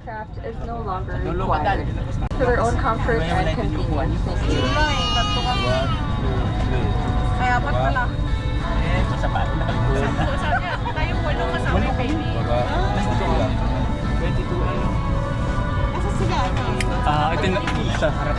aircraft is no longer required for their own comfort and convenience. Thank you. Kaya ba't pala? Ito sa bago na kalikuan. Sabi niya, tayong walo kasama yung baby. 22 ano? Asa sila? Ito na sa harap.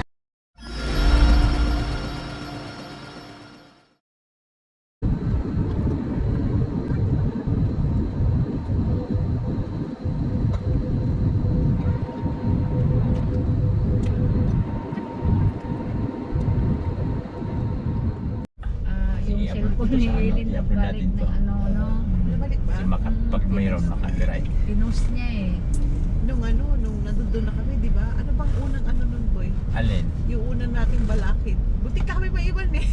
Yung cellphone ni Eileen nagbalik ng ano, no? Nabalik ba? Si pag mayroon maka-copyright. Pinost niya eh. Nung nandun na kami, di ba? Ano bang unang nun, boy? Alin? Yung unang nating balakid. Butik na kami maiwan eh.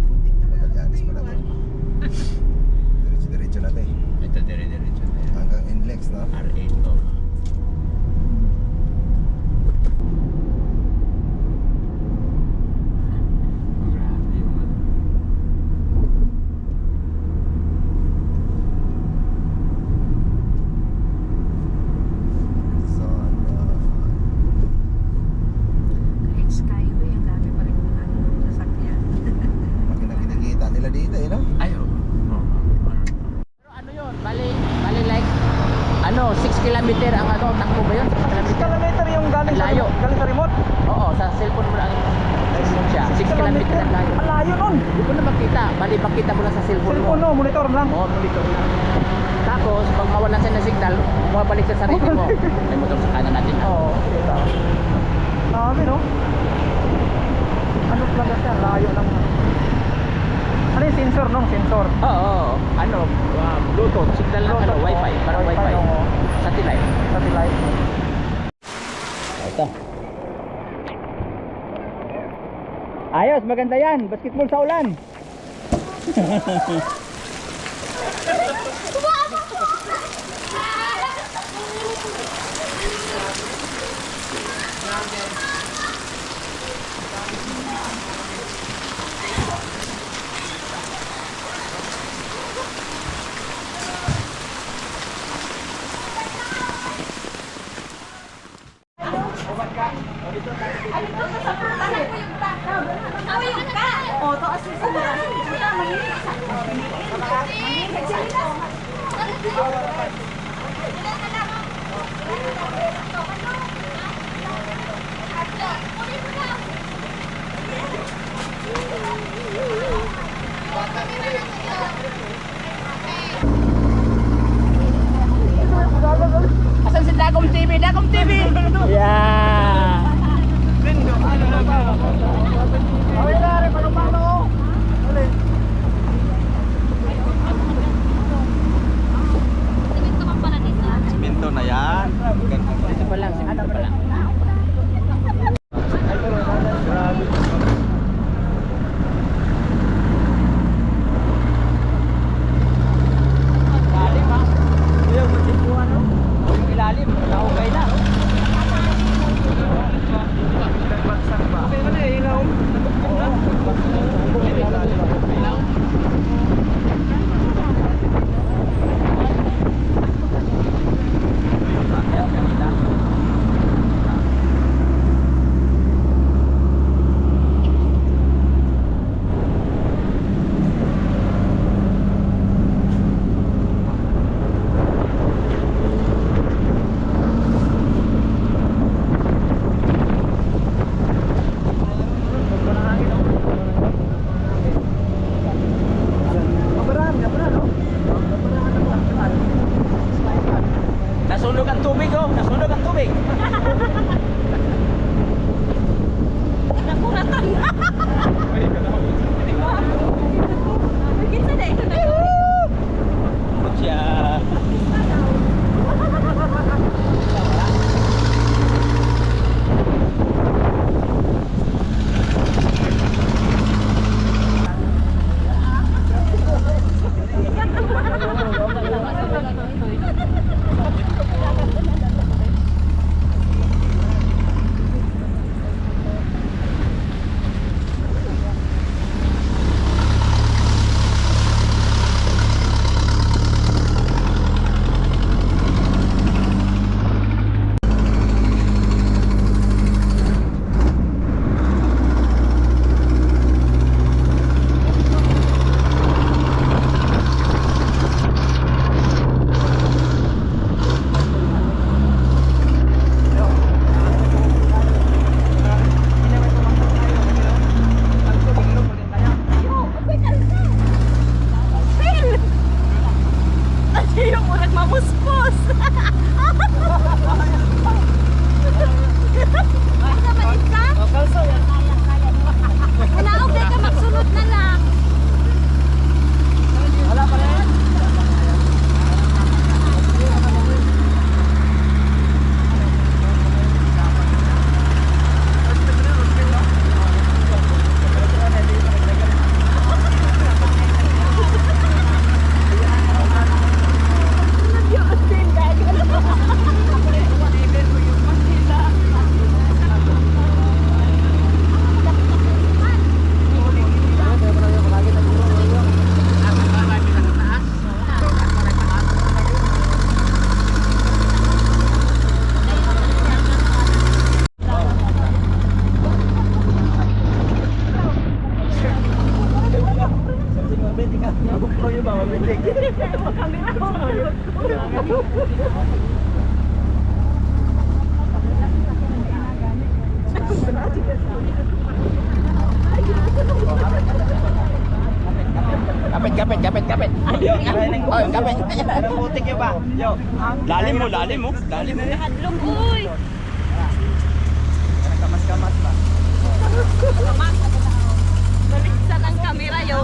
Butik na kami maiwan. Diretso natin. Ito dire-diretso na yan. Hanggang NLEX, no? R8 to. Grabe yung ano. So, Kahit Skyway, ang dami pa rin ng ano, sasakyan. laki na kinikita nila dito, eh, no? Ayaw. Pero ano yun? Bali like, 6 kilometer ang takbo ba yun? 6 kilometer yung galing layo. Galing sa remote. Oo, sa cellphone mo lang siya. 6 kilometer ang layo. Ang layo nun. Hindi mo na makita. Bali, makita mo lang sa cellphone mo. Cellphone no, monitor lang. Oo, monitor lang. Tapos, pag mawalan siya ng signal, bumabalik sa sarili mo. May motor sa kanan natin. Oo, kita. Dami, no? Ano talaga siya? Layo lang. Ano yung sensor, no? Sensor. Oo. Bluetooth. Signal lang, Bluetooth, wifi. oo. Parang Wifi, wifi. oo. Satellite. Satellite. Ito. Ayos, maganda yan. Basketball sa ulan. Asan si Dagom TV? Dagom TV! Yeah! Away na rin, paano? Ulit. Siminto na yan. Dito pa lang, simento pa lang. Ilalim ha? Yung ilalim, naugay na. Kapit, kapit, kapit, kapit. Oh, kapit. Putik yun ba? Yo. Lalim mo, lalim mo. Lalim mo. Hadlong, uy! Kamas-kamas ba? Baliksan ang kamera, yo.